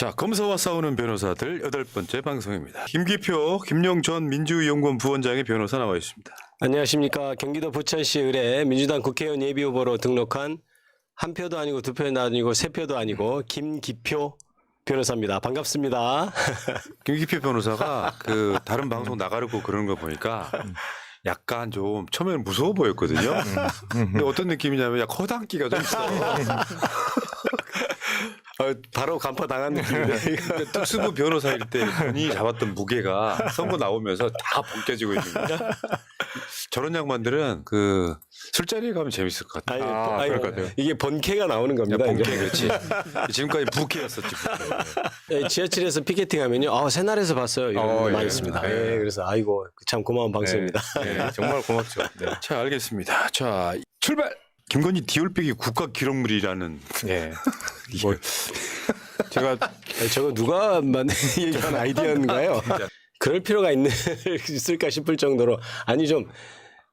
자, 검사와 싸우는 변호사들 8번째 방송입니다. 김기표, 김용 전 민주연구원 부원장의 변호사 나와 있습니다. 안녕하십니까. 경기도 부천시 의뢰 민주당 국회의원 예비후보로 등록한 한 표도 아니고 두 표도 아니고 세 표도 아니고 김기표 변호사입니다. 반갑습니다. 김기표 변호사가 그 다른 방송 나가려고 그러는 거 보니까 약간 좀 처음에는 무서워 보였거든요. 근데 어떤 느낌이냐면 약간 허당기가 좀 있어. 바로 간파 당한 느낌이네. 그러니까 특수부 변호사일 때 본인이 잡았던 무게가 선거 나오면서 다 벗겨지고 있는 거죠. 저런 양반들은 그 술자리에 가면 재밌을 것 같아요. 그럴 것 같아요. 이게 본캐가 나오는 겁니다. 본캐 그렇지. 지금까지 부캐였었지. 부캐. 지하철에서 피켓팅하면요, 새날에서 봤어요. 이런 거 많이 있습니다. 네. 그래서 아이고 참 고마운 방송입니다. 네, 정말 고맙죠. 네. 자, 알겠습니다. 자, 출발. 김건희 디올백이 국가기록물이라는. 네. 뭐 제가 저거 누가 얘기한 아이디어인가요? 그럴 필요가 있을까 싶을 정도로 아니 좀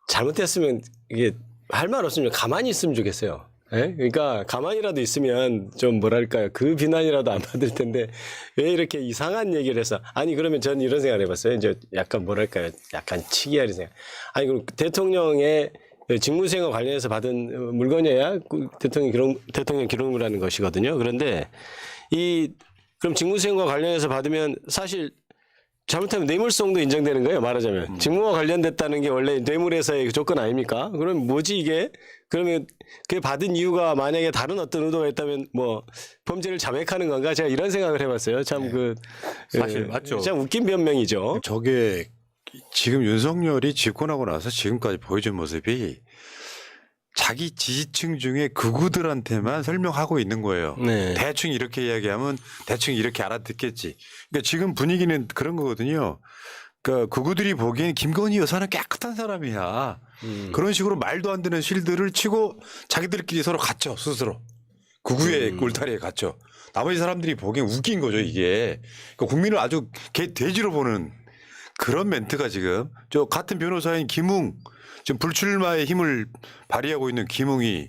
잘못했으면 이게 할 말 없으면 가만히 있으면 좋겠어요. 예? 그러니까 가만히라도 있으면 좀 뭐랄까요, 그 비난이라도 안 받을 텐데 왜 이렇게 이상한 얘기를 해서 아니 그러면 저는 이런 생각을 해봤어요. 이제 약간 뭐랄까요, 약간 치기하는 생각. 아니 그럼 대통령의 직무수행과 관련해서 받은 물건이어야 대통령 기록물이라는 것이거든요. 그런데 그럼 직무수행과 관련해서 받으면 사실 잘못하면 뇌물성도 인정되는 거예요. 말하자면 직무와 관련됐다는 게 원래 뇌물에서의 조건 아닙니까? 그럼 뭐지 이게? 그러면 그 받은 이유가 만약에 다른 어떤 의도가 있다면 뭐 범죄를 자백하는 건가? 제가 이런 생각을 해봤어요. 참 사실 맞죠. 참 웃긴 변명이죠. 저게 지금 윤석열이 집권하고 나서 지금까지 보여준 모습이 자기 지지층 중에 극우들한테만 설명하고 있는 거예요. 네. 대충 이렇게 이야기하면 대충 이렇게 알아듣겠지. 그러니까 지금 분위기는 그런 거거든요. 그러니까 극우들이 보기엔 김건희 여사는 깨끗한 사람이야. 그런 식으로 말도 안 되는 실드를 치고 자기들끼리 서로 갇혀 스스로. 극우의 울타리에 갇혀. 나머지 사람들이 보기엔 웃긴 거죠 이게. 그러니까 국민을 아주 돼지로 보는 그런 멘트가 지금 저 같은 변호사인 김웅 지금 불출마의 힘을 발휘하고 있는 김웅이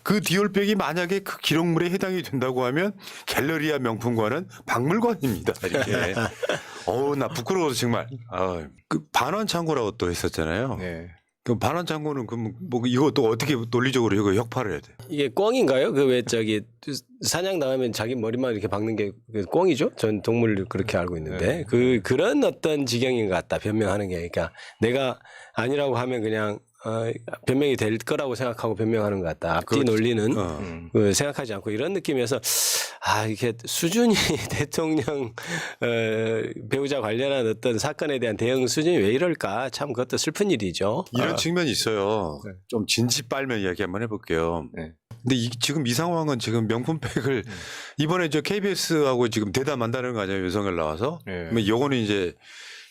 그 디올백이 만약에 그 기록물에 해당이 된다고 하면 갤러리아 명품관은 박물관입니다. 이렇게. 나 부끄러워서 정말. 그 반환 창고라고 또 했었잖아요. 네. 그 반환 창고는 뭐 이거 또 어떻게 논리적으로 이거 혁파를 해야 돼? 이게 꿩인가요? 그 왜 사냥 당하면 자기 머리만 이렇게 박는 게 꿩이죠? 전 동물 그렇게 알고 있는데 그런 어떤 지경인 것 같다. 변명하는 게. 그러니까 내가 아니라고 하면 그냥 변명이 될 거라고 생각하고 변명하는 것 같다. 앞뒤 논리는 생각하지 않고 이런 느낌이어서 이게 수준이 대통령 배우자 관련한 어떤 사건에 대한 대응 수준이 왜 이럴까? 참 그것도 슬픈 일이죠. 이런 측면이 있어요. 네. 좀 진지 빨면 이야기 한번 해볼게요. 네. 근데 지금 이 상황은 지금 명품백을 이번에 저 KBS하고 지금 대담한다는 거 아니에요? 윤석열 나와서. 네. 그러면 요거는 이제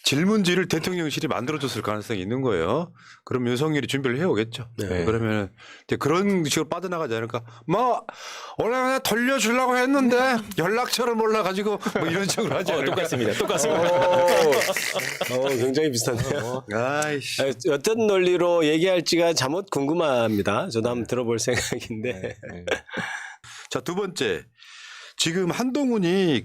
질문지를 대통령실이 만들어줬을 가능성이 있는 거예요. 그럼 윤석열이 준비를 해오겠죠. 네. 그러면 이제 그런 식으로 빠져나가지 않을까. 뭐 원래 그냥 돌려주려고 했는데 연락처를 몰라가지고 뭐 이런 식으로 하지 않을까. 똑같습니다. 굉장히 비슷하네요. 아이씨. 어떤 논리로 얘기할지가 잠옷 궁금합니다. 저도 한번 들어볼 생각인데. 자, 두 번째. 지금 한동훈이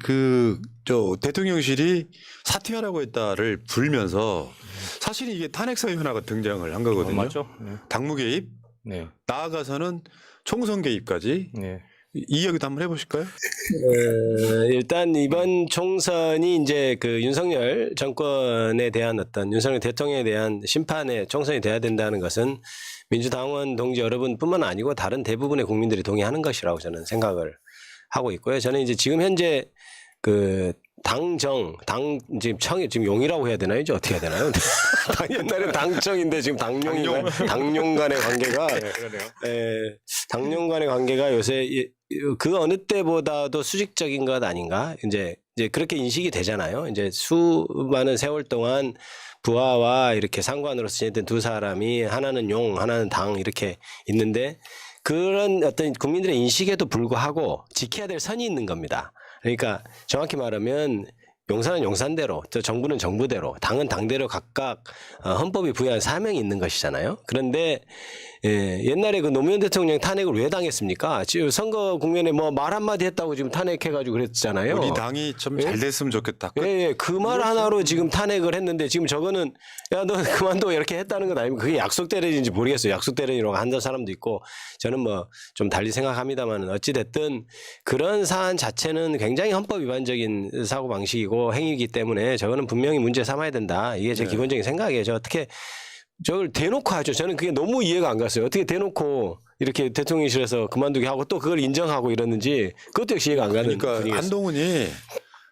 대통령실이 사퇴하라고 했다를 불면서 사실 이게 탄핵사유화가 등장을 한 거거든요. 맞죠. 네. 당무 개입, 네. 나아가서는 총선 개입까지. 네. 이 이야기도 한번 해보실까요? 일단 이번 총선이 이제 그 윤석열 정권에 대한 어떤 윤석열 대통령에 대한 심판의 총선이 돼야 된다는 것은 민주당원 동지 여러분뿐만 아니고 다른 대부분의 국민들이 동의하는 것이라고 저는 생각을 하고 있고요. 저는 이제 지금 현재 그 지금 용이라고 해야 되나요? 이제 어떻게 해야 되나요? 옛날엔 당청인데 지금 당룡인가요? 당룡 간의 관계가 당룡 간의 관계가 요새 그 어느 때보다도 수직적인 것 아닌가? 이제 그렇게 인식이 되잖아요. 이제 수많은 세월 동안 부하와 이렇게 상관으로서 지냈던 두 사람이 하나는 용, 하나는 당 이렇게 있는데 그런 어떤 국민들의 인식에도 불구하고 지켜야 될 선이 있는 겁니다. 그러니까 정확히 말하면 용산은 용산대로, 또 정부는 정부대로, 당은 당대로 각각 헌법이 부여한 사명이 있는 것이잖아요. 그런데 예, 옛날에 그 노무현 대통령 탄핵을 왜 당했습니까? 지금 선거 국면에 뭐 말 한마디 했다고 지금 탄핵해가지고 그랬잖아요. 우리 당이 좀 잘 됐으면 좋겠다. 예, 예, 그 말 하나로 지금 탄핵을 했는데 지금 저거는 야, 너 그만둬 이렇게 했다는 건 아니면 그게 약속 때려인지 모르겠어요. 약속 때려이라고 하는 사람도 있고 저는 뭐 좀 달리 생각합니다만 어찌됐든 그런 사안 자체는 굉장히 헌법 위반적인 사고 방식이고 행위이기 때문에 저거는 분명히 문제 삼아야 된다. 이게 제 기본적인 생각이에요. 저 어떻게 저걸 대놓고 하죠. 저는 그게 너무 이해가 안 갔어요. 어떻게 대놓고 이렇게 대통령실에서 그만두게 하고 또 그걸 인정하고 이러는지 그것도 역시 이해가 안 가는. 그러니까 분위기였어요. 한동훈이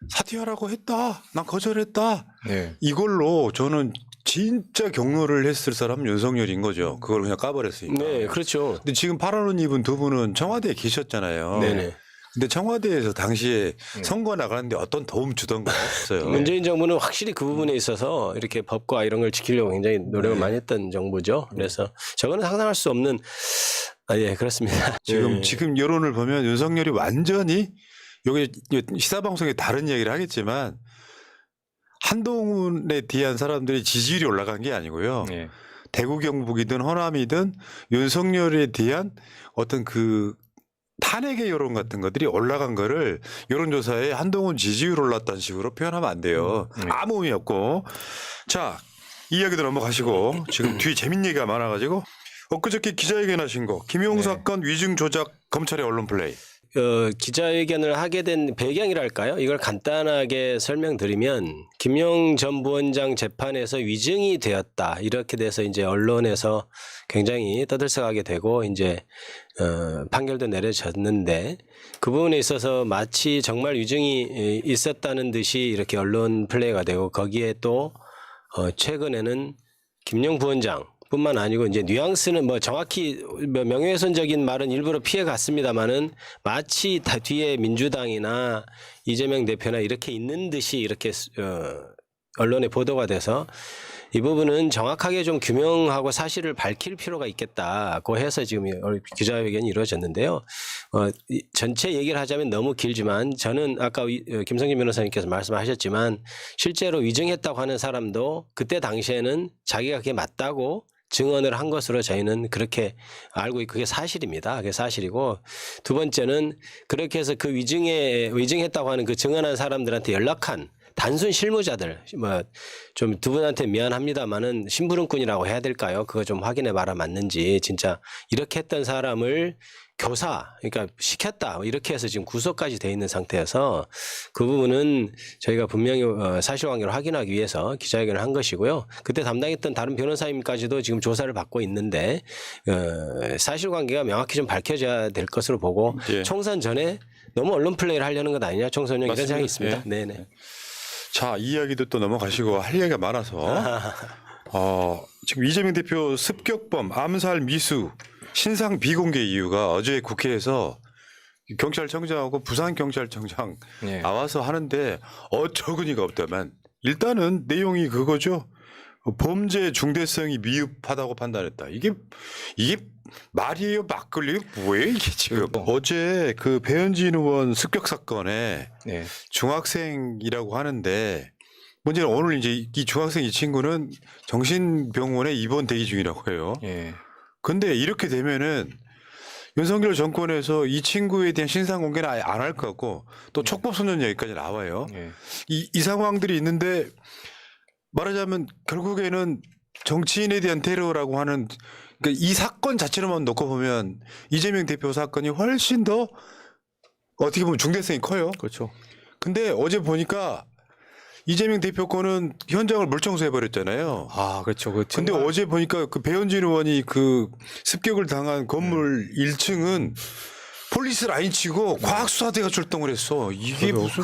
사퇴하라고 했다. 난 거절했다. 네. 이걸로 저는 진짜 경로를 했을 사람은 윤석열인 거죠. 그걸 그냥 까버렸으니까. 네, 그렇죠. 근데 지금 파란 옷 입은 두 분은 청와대에 계셨잖아요. 네네. 근데 청와대에서 당시에 선거 나가는데 어떤 도움 주던 거 없어요. 문재인 정부는 확실히 그 부분에 있어서 이렇게 법과 이런 걸 지키려고 굉장히 노력을 많이 했던 정부죠. 그래서 저거는 상상할 수 없는 예, 그렇습니다. 지금 여론을 보면 윤석열이 완전히 여기 시사방송에 다른 얘기를 하겠지만 한동훈에 대한 사람들이 지지율이 올라간 게 아니고요. 네. 대구 경북이든 호남이든 윤석열에 대한 어떤 그 탄핵의 여론 같은 것들이 올라간 거를 여론조사에 한동훈 지지율 올랐다는 식으로 표현하면 안 돼요. 아무 의미 없고. 자, 이 이야기도 넘어가시고 지금 뒤에 재밌는 얘기가 많아가지고 엊그저께 기자회견 하신 거 김용 사건 위증 조작 검찰의 언론 플레이. 기자회견을 하게 된 배경이랄까요? 이걸 간단하게 설명드리면 김용 전 부원장 재판에서 위증이 되었다. 이렇게 돼서 이제 언론에서 굉장히 떠들썩하게 되고 이제 판결도 내려졌는데 그 부분에 있어서 마치 정말 위증이 있었다는 듯이 이렇게 언론 플레이가 되고 거기에 또 최근에는 김용 부원장 뿐만 아니고 이제 뉘앙스는 뭐 정확히 명예훼손적인 말은 일부러 피해 갔습니다만은 마치 다 뒤에 민주당이나 이재명 대표나 이렇게 있는 듯이 이렇게 언론에 보도가 돼서 이 부분은 정확하게 좀 규명하고 사실을 밝힐 필요가 있겠다고 해서 지금 기자회견이 이루어졌는데요. 전체 얘기를 하자면 너무 길지만 저는 아까 김성진 변호사님께서 말씀하셨지만 실제로 위증했다고 하는 사람도 그때 당시에는 자기가 그게 맞다고 증언을 한 것으로 저희는 그렇게 알고 있고 그게 사실입니다. 그게 사실이고 두 번째는 그렇게 해서 그 위증했다고 하는 그 증언한 사람들한테 연락한 단순 실무자들 뭐 좀 두 분한테 미안합니다만은 심부름꾼이라고 해야 될까요? 그거 좀 확인해 봐라 맞는지 진짜 이렇게 했던 사람을 교사 그러니까 시켰다 이렇게 해서 지금 구속까지 돼 있는 상태여서 그 부분은 저희가 분명히 사실관계를 확인하기 위해서 기자회견을 한 것이고요. 그때 담당했던 다른 변호사님까지도 지금 조사를 받고 있는데 사실관계가 명확히 좀 밝혀져야 될 것으로 보고 예. 총선 전에 너무 언론 플레이를 하려는 것 아니냐 총선용 이런 맞습니다. 생각이 있습니다. 예. 네네. 자, 이 이야기도 또 넘어가시고 할 얘기가 많아서 지금 이재명 대표 습격범, 암살 미수, 신상 비공개 이유가 어제 국회에서 경찰청장하고 부산경찰청장 네. 나와서 하는데 어처구니가 없다만 일단은 내용이 그거죠. 범죄 중대성이 미흡하다고 판단했다. 이게 말이에요, 막걸리요? 뭐예요, 이게 지금? 어제 그 배현진 의원 습격 사건에 네. 중학생이라고 하는데 문제는 오늘 이제 이 중학생 이 친구는 정신병원에 입원 대기 중이라고 해요. 예. 근데 이렇게 되면은 윤석열 정권에서 이 친구에 대한 신상 공개는 아예 안 할 것 같고 또 촉법소년 얘기까지 나와요. 예. 이 상황들이 있는데 말하자면 결국에는 정치인에 대한 테러라고 하는 그러니까 이 사건 자체로만 놓고 보면 이재명 대표 사건이 훨씬 더 어떻게 보면 중대성이 커요. 그렇죠. 근데 어제 보니까 이재명 대표 거는 현장을 물청소해 버렸잖아요. 아, 그렇죠. 그 근데 어제 보니까 그 배현진 의원이 그 습격을 당한 건물 1층은 폴리스 라인 치고 과학수사대가 출동을 했어. 이게 무슨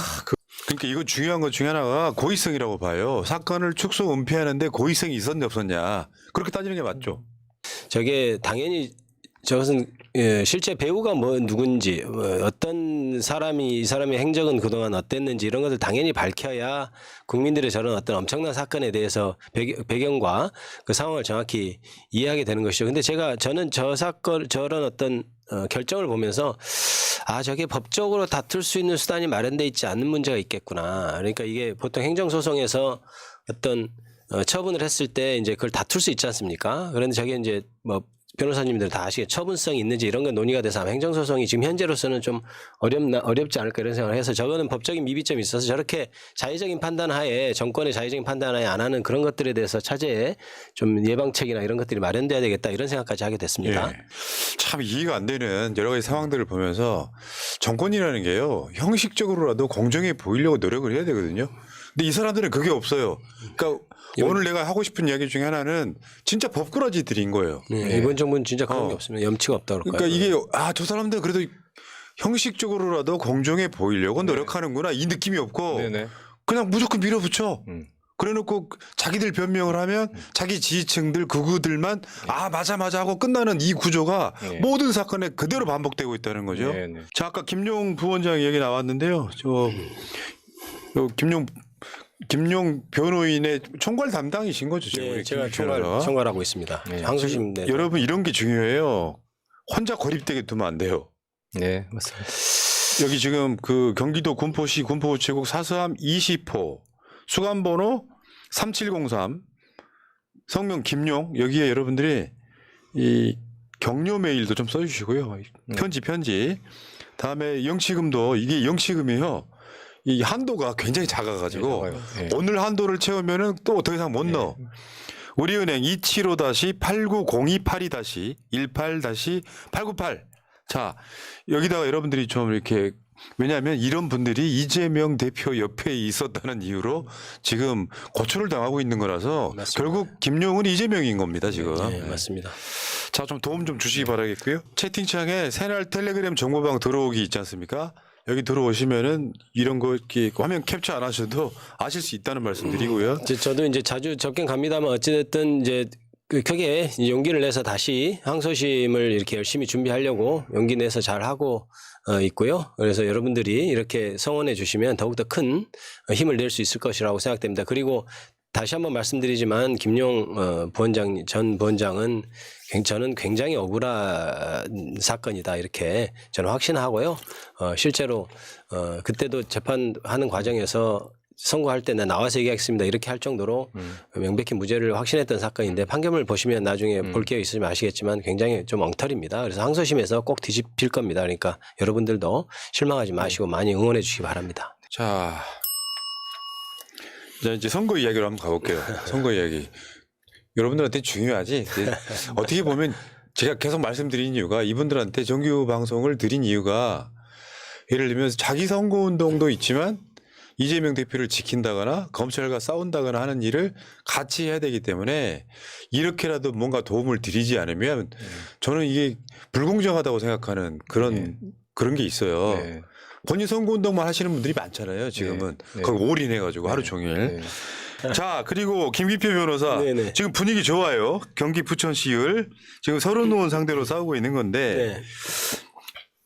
그러니까 이거 중요한 것 중에 하나가 고의성이라고 봐요. 사건을 축소 은폐하는데 고의성이 있었냐 없었냐 그렇게 따지는 게 맞죠. 저게 당연히 저것은 실제 배우가 누군지 어떤 사람이 이 사람의 행적은 그동안 어땠는지 이런 것을 당연히 밝혀야 국민들의 저런 어떤 엄청난 사건에 대해서 배경과 그 상황을 정확히 이해하게 되는 것이죠. 근데 저는 저 사건 저런 어떤 결정을 보면서 저게 법적으로 다툴 수 있는 수단이 마련돼 있지 않는 문제가 있겠구나. 그러니까 이게 보통 행정소송에서 어떤 처분을 했을 때 이제 그걸 다툴 수 있지 않습니까? 그런데 저게 이제 변호사님들 다 아시겠 처분성이 있는지 이런 게 논의가 돼서 아마 행정소송이 지금 현재로서는 좀 어렵지 않을까 이런 생각을 해서 저거는 법적인 미비점이 있어서 저렇게 자의적인 판단 하에 정권의 자의적인 판단 하에 안 하는 그런 것들에 대해서 차제에 좀 예방책이나 이런 것들이 마련돼야 되겠다 이런 생각까지 하게 됐습니다. 예. 참 이해가 안 되는 여러 가지 상황들을 보면서 정권이라는 게요 형식적으로라도 공정해 보이려고 노력을 해야 되거든요. 근데 이 사람들은 그게 없어요. 그러니까 오늘 내가 하고 싶은 이야기 중에 하나는 진짜 법꾸라지들인 거예요. 이번 정부는 진짜 그런 게 없으면 염치가 없다 그럴까요? 그러니까 이게 저 사람들 그래도 형식적으로라도 공정해 보이려고 노력하는구나 이 느낌이 없고 네네. 그냥 무조건 밀어붙여. 그래놓고 자기들 변명을 하면 자기 지지층들 극우들만 맞아 하고 끝나는 이 구조가 네. 모든 사건에 그대로 반복되고 있다는 거죠. 네네. 자 아까 김용 부원장 얘기 나왔는데요. 김용 변호인의 총괄 담당이신 거죠 지금. 네, 우리 제가 김 변호사가. 총괄하고 있습니다. 네. 항소심 내 여러분 이런 게 중요해요. 혼자 고립되게 두면 안 돼요. 네, 맞습니다. 여기 지금 그 경기도 군포시 군포우체국 사서함 20호 수감번호 3703 성명 김용 여기에 여러분들이 이 격려 메일도 좀 써주시고요. 편지 다음에 영치금도 이게 영치금이요. 이 한도가 굉장히 작아가지고 네, 작아요. 네. 오늘 한도를 채우면은 또 더 이상 못 넣어. 우리은행 275-890282-18-898. 자, 여기다가 여러분들이 좀 이렇게 왜냐하면 이런 분들이 이재명 대표 옆에 있었다는 이유로 지금 고초를 당하고 있는 거라서 맞습니다. 결국 김용은 이재명인 겁니다, 지금. 네, 맞습니다. 자, 좀 도움 좀 주시기 바라겠고요. 채팅창에 새날 텔레그램 정보방 들어오기 있지 않습니까? 여기 들어오시면은 이런 거 이렇게 화면 캡처 안 하셔도 아실 수 있다는 말씀 드리고요. 저도 이제 자주 접견 갑니다만 어찌됐든 이제 크게 용기를 내서 다시 항소심을 이렇게 열심히 준비하려고 용기 내서 잘 하고 있고요. 그래서 여러분들이 이렇게 성원해 주시면 더욱더 큰 힘을 낼 수 있을 것이라고 생각됩니다. 그리고 다시 한번 말씀드리지만 김용 전 부원장은 저는 굉장히 억울한 사건이다 이렇게 저는 확신하고요. 실제로 그때도 재판하는 과정에서 선고할 때 나와서 얘기하겠습니다 이렇게 할 정도로 명백히 무죄를 확신했던 사건인데 판결을 보시면 나중에 볼 기회 있으시면 아시겠지만 굉장히 좀 엉터리입니다. 그래서 항소심에서 꼭 뒤집힐 겁니다. 그러니까 여러분들도 실망하지 마시고 많이 응원해 주시기 바랍니다. 자, 이제 선거 이야기로 한번 가볼게요. 선거 이야기. 여러분들한테 중요하지. 어떻게 보면 제가 계속 말씀드린 이유가 이분들한테 정규 방송을 드린 이유가 예를 들면 자기 선거운동도 있지만 이재명 대표를 지킨다거나 검찰과 싸운다거나 하는 일을 같이 해야 되기 때문에 이렇게라도 뭔가 도움을 드리지 않으면 저는 이게 불공정하다고 생각하는 그런 게 있어요. 네. 본인 선거운동만 하시는 분들이 많잖아요. 지금은 네. 거기 올인해가지고 하루 종일. 네. 자 그리고 김기표 변호사 네네. 지금 분위기 좋아요. 경기 부천시을 지금 서른 의원 상대로 싸우고 있는 건데 네.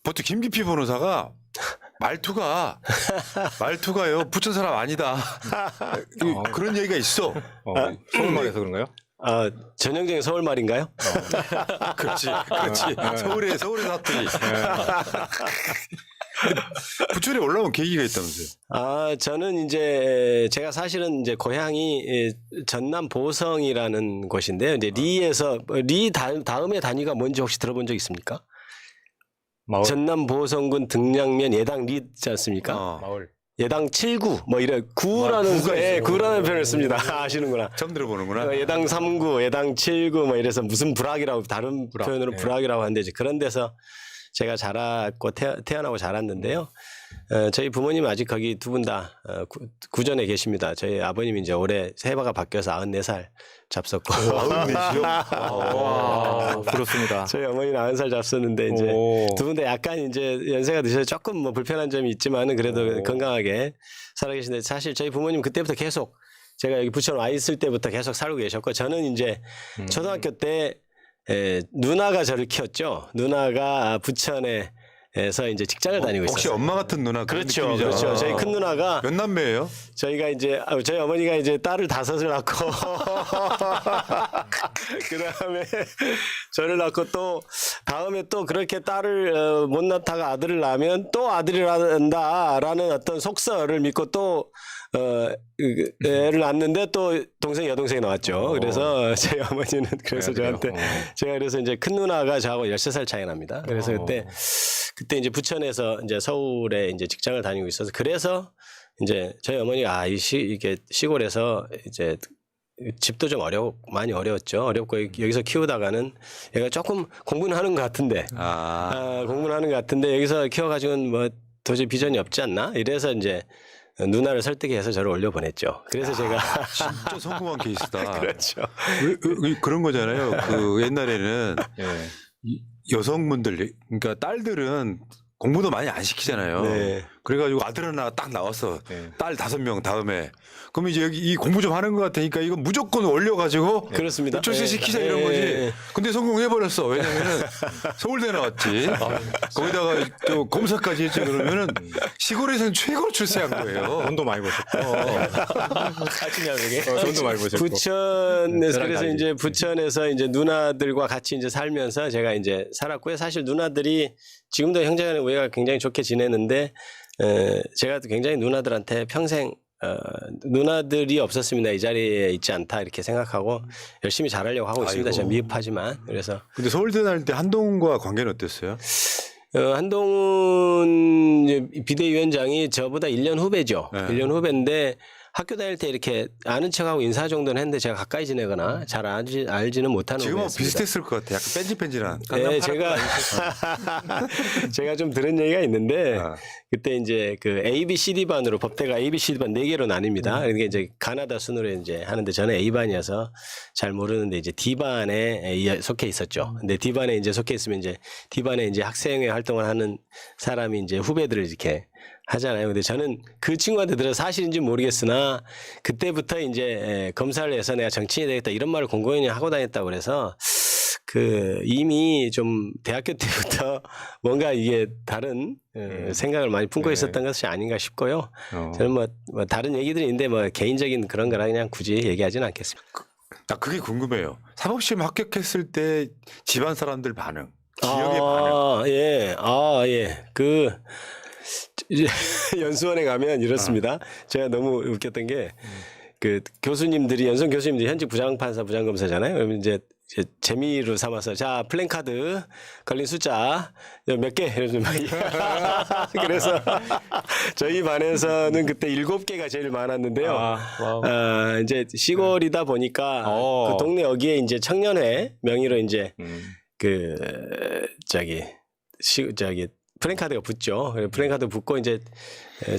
보통 김기표 변호사가 말투가요 부천 사람 아니다. 그런 얘기가 있어. 서울말에서 그런가요? 전형적인 서울말인가요? 그렇지. 서울의 사투리. 부천에 올라온 계기가 있다면서요? 저는 이제 제가 사실은 이제 고향이 전남 보성이라는 곳인데요. 이제 리에서 다음에 단위가 뭔지 혹시 들어본 적 있습니까? 마을. 전남 보성군 등량면 예당 리 있지 않습니까? 마을. 예당 7구 뭐 이런 구라는 구라는 표현을 씁니다. 아시는구나. 처음 들어보는구나. 예당 3구, 예당 7구 뭐 이래서 무슨 불악이라고 다른 표현으로 네. 불악이라고 하는데 이제 그런 데서 제가 자랐고 태어나고 자랐는데요. 저희 부모님 아직 거기 두 분 다 구전에 계십니다. 저희 아버님이 이제 올해 해바가 바뀌어서 94살 잡섰고. 94이요? 와, 그렇습니다. 저희 어머니는 90살 잡섰는데 이제 두 분 다 약간 이제 연세가 드셔서 조금 뭐 불편한 점이 있지만은 그래도 건강하게 살아계신데 사실 저희 부모님 그때부터 계속 제가 여기 부천 와 있을 때부터 계속 살고 계셨고 저는 이제 초등학교 때 누나가 저를 키웠죠. 누나가 부천에서 이제 직장을 다니고 있었어요. 혹시 엄마 같은 누나 그런 그렇죠. 느낌이죠? 그렇죠. 저희 큰 누나가 몇 남매예요? 저희가 이제 저희 어머니가 이제 딸을 5을 낳고 그다음에 저를 낳고 또 다음에 또 그렇게 딸을 못 낳다가 아들을 낳으면 또 아들이 낳는다라는 어떤 속설을 믿고 또 애를 낳았는데 또 동생 여동생이 나왔죠. 그래서 제 어머니는 그래서 저한테 제가 그래서 이제 큰 누나가 저하고 13살 차이 납니다. 그래서 그때 이제 부천에서 이제 서울에 이제 직장을 다니고 있어서 그래서 이제 저희 어머니가 이게 시골에서 이제 집도 좀 많이 어려웠죠. 어렵고 여기서 키우다가는 얘가 조금 공부는 하는 것 같은데 공부는 하는 것 같은데 여기서 키워가지고는 뭐 도저히 비전이 없지 않나 이래서 이제 누나를 설득해서 저를 올려보냈죠. 그래서 제가 진짜 성공한 케이스다. 그렇죠. 그런 거잖아요. 그 옛날에는 예. 여성분들, 그러니까 딸들은 공부도 많이 안 시키잖아요. 네. 그래가지고 아들 하나 딱 나왔어. 네. 딸 5명 다음에. 그럼 이제 여기 이 공부 좀 하는 것 같으니까 이거 무조건 올려가지고 그렇습니다. 출세시키자 네. 이런 거지. 네. 근데 성공해버렸어. 왜냐면은 서울대 나왔지. 거기다가 또 검사까지 했지 그러면은 시골에서는 최고로 출세한 거예요. 돈도 많이 버셨고. 돈도 많이 버셨고. 부천에서 저랑 그래서 다르지. 이제 부천에서 이제 누나들과 같이 이제 살면서 제가 이제 살았고요. 사실 누나들이 지금도 형제간의 우애가 굉장히 좋게 지내는데 제가 굉장히 누나들한테 평생 누나들이 없었으면 나 이 자리에 있지 않다 이렇게 생각하고 열심히 잘하려고 하고 있습니다. 아이고. 제가 미흡하지만 그래서 근데 서울대 다닐 때 한동훈과 관계는 어땠어요? 한동훈 이제 비대위원장이 저보다 1년 후배죠. 네. 1년 후배인데 학교 다닐 때 이렇게 아는 척하고 인사 정도는 했는데 제가 가까이 지내거나 잘 알지는 못하는 지금은 후배였습니다. 비슷했을 것 같아. 약간 뺀질뺀질한. 네, 제가 좀 들은 얘기가 있는데 아. 그때 이제 그 A, B, C, D 반으로 법대가 A, B, C, D 반 4개로 나뉩니다. 그러니까 이제 가나다 순으로 이제 하는데 저는 A 반이어서 잘 모르는데 이제 D 반에 속해 있었죠. 근데 D 반에 이제 속해 있으면 이제 D 반에 이제 학생회 활동을 하는 사람이 이제 후배들을 이렇게 하잖아요. 근데 저는 그 친구한테 들어서 사실인지 모르겠으나 그때부터 이제 검사를 해서 내가 정치인이 되겠다 이런 말을 공공연히 하고 다녔다고 그래서 그 이미 좀 대학교 때부터 뭔가 이게 다른 생각을 많이 품고 있었던 것이 아닌가 싶고요. 저는 뭐 다른 얘기들이 있는데 뭐 개인적인 그런 거라 그냥 굳이 얘기하지는 않겠습니다. 나 그게 궁금해요. 사법시험 합격했을 때 집안 사람들 반응, 지역의 반응. 예. 이제 연수원에 가면 이렇습니다. 제가 너무 웃겼던 게 그 교수님들이 연수원 교수님들이 현직 부장판사 부장검사잖아요. 그러면 이제 재미로 삼아서 자 플랜카드 걸린 숫자 몇 개 이러면서 막 그래서 저희 반에서는 그때 7개가 제일 많았는데요. 이제 시골이다 보니까 그 동네 여기에 이제 청년회 명의로 이제 플랜카드가 붙죠. 플랜카드 붙고 이제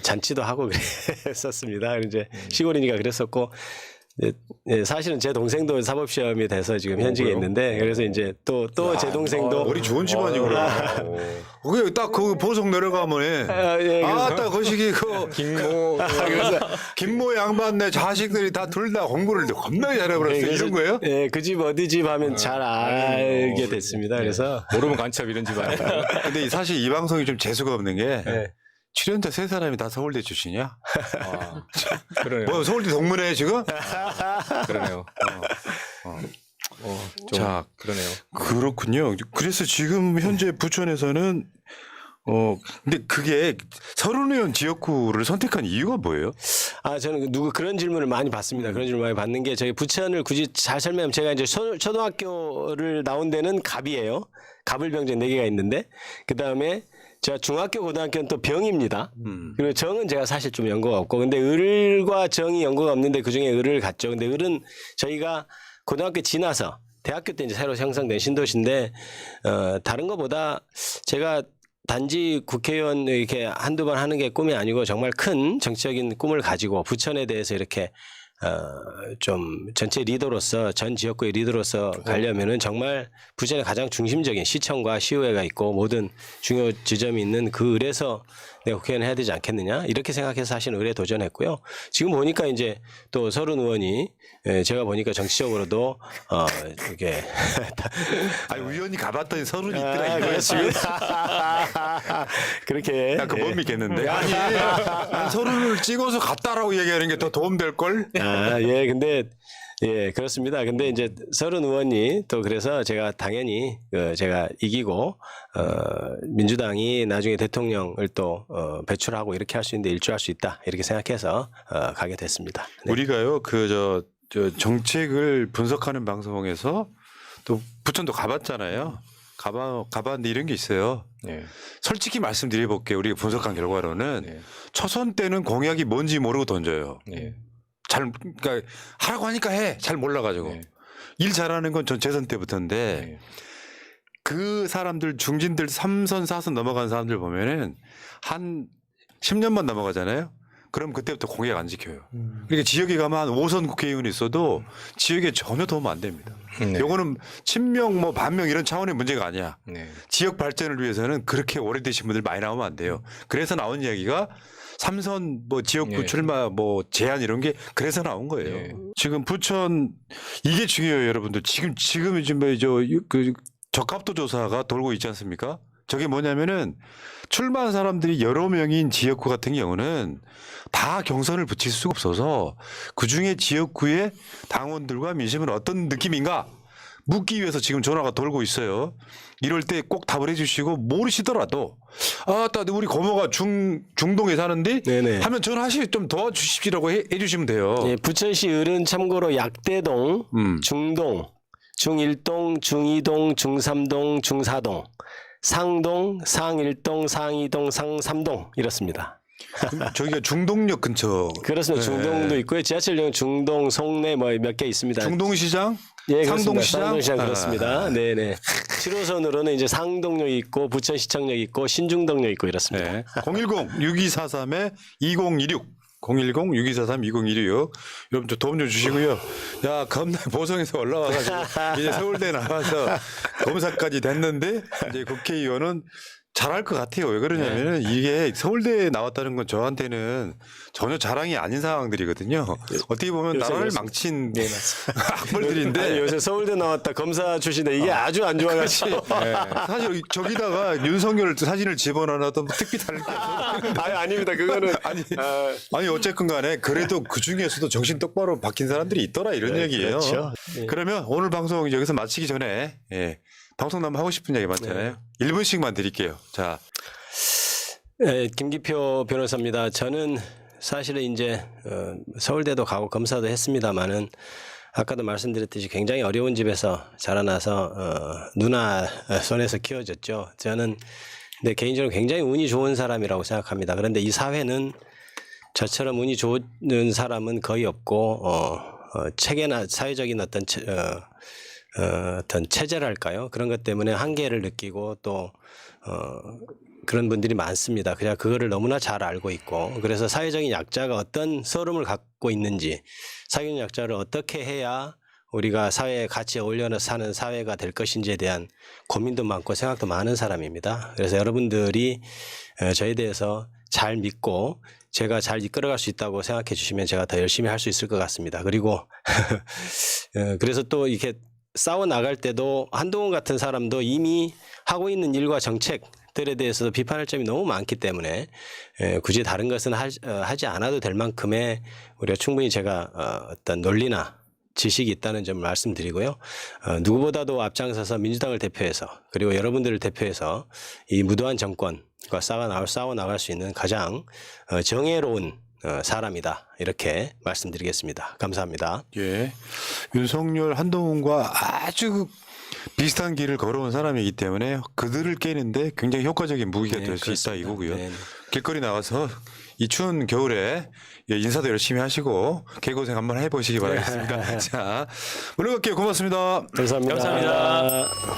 잔치도 하고 그랬었습니다. 이제 시골이니까 그랬었고 사실은 제 동생도 사법시험이 돼서 지금 현직에 있는데 그래서 이제 또 제 동생도 머리 좋은 집안이구나. 그게 딱 그 보석 내려가면 딱 거시기 그 김모 그래서 김모 양반 내 자식들이 다 둘 다 공부를 겁나게 잘해버렸어. 이런 거예요? 예, 그 집 어디 집 하면 잘 알게 됐습니다. 그래서 모르면 간첩 이런 집안. 근데 사실 이 방송이 좀 재수가 없는 게 출연자 3사람이 다 서울대 출신이야? 그러네요. 뭐 서울대 동문회 지금? 그러네요. 자, 그러네요. 그렇군요. 그래서 지금 현재 부천에서는 근데 그게 서른의원 지역구를 선택한 이유가 뭐예요? 저는 그런 질문을 많이 받습니다. 그런 질문을 많이 받는 게 저희 부천을 굳이 잘 설명하면 제가 이제 초등학교를 나온 데는 갑이에요. 갑을병제 4개가 있는데 그 다음에 제가 중학교 고등학교는 또 병입니다. 그리고 정은 제가 사실 좀 연고가 없고 근데 을과 정이 연고가 없는데 그중에 을을 갔죠. 근데 을은 저희가 고등학교 지나서 대학교 때 이제 새로 형성된 신도시인데 다른 것보다 제가 단지 국회의원 이렇게 한두 번 하는 게 꿈이 아니고 정말 큰 정치적인 꿈을 가지고 부천에 대해서 이렇게 좀 전체 리더로서 전 지역구의 리더로서 가려면은 정말 부천의 가장 중심적인 시청과 시의회가 있고 모든 중요 지점이 있는 그 을에서 내가 국회의원 해야 되지 않겠느냐 이렇게 생각해서 사실 을에 도전했고요. 지금 보니까 이제 또 서른 의원이 제가 보니까 정치적으로도 이게 아니 우연히 가봤더니 서른이 있더라 이거야 지금. 그렇습니다. 그렇게 나 그거 못 믿겠는데. 아니 난 서른을 찍어서 갔다라고 얘기하는 게 더 도움될 걸. 예, 근데 예, 그렇습니다. 근데 이제 서른 의원이 또 그래서 제가 당연히 제가 이기고 민주당이 나중에 대통령을 또 배출하고 이렇게 할 수 있는데 일조할 수 있다 이렇게 생각해서 가게 됐습니다. 네. 우리가요 그 저 정책을 분석하는 방송에서 또 부천도 가봤잖아요. 가봤는데 이런 게 있어요. 네. 솔직히 말씀드려볼게요. 우리가 분석한 결과로는 네. 초선 때는 공약이 뭔지 모르고 던져요. 네. 그러니까 하라고 하니까 해. 잘 몰라가지고. 네. 일 잘하는 건 전 재선 때부터인데 네. 그 사람들 중진들 3선 4선 넘어간 사람들 보면은 한 10년만 넘어가잖아요. 그럼 그때부터 공약 안 지켜요. 그러니까 지역에 가면 한 5선 국회의원이 있어도 지역에 전혀 도움 안 됩니다. 네. 요거는 친명 뭐 반명 이런 차원의 문제가 아니야. 네. 지역 발전을 위해서는 그렇게 오래되신 분들 많이 나오면 안 돼요. 그래서 나온 이야기가 삼선 뭐 지역구 네. 출마 뭐 제한 이런 게 그래서 나온 거예요. 네. 지금 부천 이게 중요해요, 여러분들. 지금 요즘 그 적합도 조사가 돌고 있지 않습니까? 저게 뭐냐면은 출마한 사람들이 여러 명인 지역구 같은 경우는 다 경선을 붙일 수가 없어서 그중에 지역구의 당원들과 민심은 어떤 느낌인가 묻기 위해서 지금 전화가 돌고 있어요. 이럴 때 꼭 답을 해주시고 모르시더라도 우리 고모가 중동에 사는데 네네. 하면 전화하시 좀 도와주십시오라고 해주시면 돼요. 예, 부천시 을은 참고로 약대동, 중동, 중일동, 중이동, 중삼동, 중사동, 상동, 상일동, 상이동, 상삼동 이렇습니다. 저기가 중동역 근처. 그렇습니다. 네. 중동도 있고요. 지하철역 중동, 송내 뭐 몇 개 있습니다. 중동시장? 예, 상동시장? 상동시장 그렇습니다. 네네. 7호선으로는 이제 상동역 있고 부천시청역 있고 신중동역 있고 이렇습니다. 네. 010-6243-2016. 010-6243-2016. 여러분 좀 도움 좀 주시고요. 야, 겁나 보성에서 올라와가지고 이제 서울대 나와서 검사까지 됐는데 이제 국회의원은 잘할 것 같아요. 왜 그러냐면은 이게 서울대에 나왔다는 건 저한테는 전혀 자랑이 아닌 상황들이거든요. 어떻게 보면 요새 나라를 요새- 망친 네, 맞습니다. 악벌들인데. 아니, 요새 서울대 나왔다 검사 출신데 이게 아주 안 좋아가지고. 네. 사실 저기다가 윤석열 사진을 집어넣어도 특히 다를 게 없어요. 아닙니다. 그거는 아니 어쨌건 간에 그래도 그 중에서도 정신 똑바로 박힌 사람들이 있더라 이런 얘기예요. 그렇죠. 네. 그러면 오늘 방송 여기서 마치기 전에 방송 나면 하고 싶은 얘기 많잖아요. 1분씩만 드릴게요. 자, 네, 김기표 변호사입니다. 저는 사실은 이제 서울대도 가고 검사도 했습니다마는 아까도 말씀드렸듯이 굉장히 어려운 집에서 자라나서 누나 손에서 키워졌죠. 저는 근데 개인적으로 굉장히 운이 좋은 사람이라고 생각합니다. 그런데 이 사회는 저처럼 운이 좋은 사람은 거의 없고 체계나 사회적인 어떤 어떤 체제랄까요? 그런 것 때문에 한계를 느끼고 또 그런 분들이 많습니다. 그냥 그거를 너무나 잘 알고 있고 그래서 사회적인 약자가 어떤 서름을 갖고 있는지 사회적인 약자를 어떻게 해야 우리가 사회에 같이 어울려 사는 사회가 될 것인지에 대한 고민도 많고 생각도 많은 사람입니다. 그래서 여러분들이 저에 대해서 잘 믿고 제가 잘 이끌어갈 수 있다고 생각해 주시면 제가 더 열심히 할 수 있을 것 같습니다. 그리고 그래서 또 이렇게 싸워 나갈 때도 한동훈 같은 사람도 이미 하고 있는 일과 정책들에 대해서도 비판할 점이 너무 많기 때문에 굳이 다른 것은 하지 않아도 될 만큼의 우리가 충분히 제가 어떤 논리나 지식이 있다는 점을 말씀드리고요. 누구보다도 앞장서서 민주당을 대표해서 그리고 여러분들을 대표해서 이 무도한 정권과 싸워 나갈 수 있는 가장 정의로운 사람이다. 이렇게 말씀드리겠습니다. 감사합니다. 예. 윤석열, 한동훈과 아주 비슷한 길을 걸어온 사람이기 때문에 그들을 깨는데 굉장히 효과적인 무기가 될 수 있다 이거고요. 네. 길거리 나와서 이 추운 겨울에 인사도 열심히 하시고 개고생 한번 해보시기 바라겠습니다. 자, 물러갈게요. 고맙습니다. 감사합니다. 감사합니다.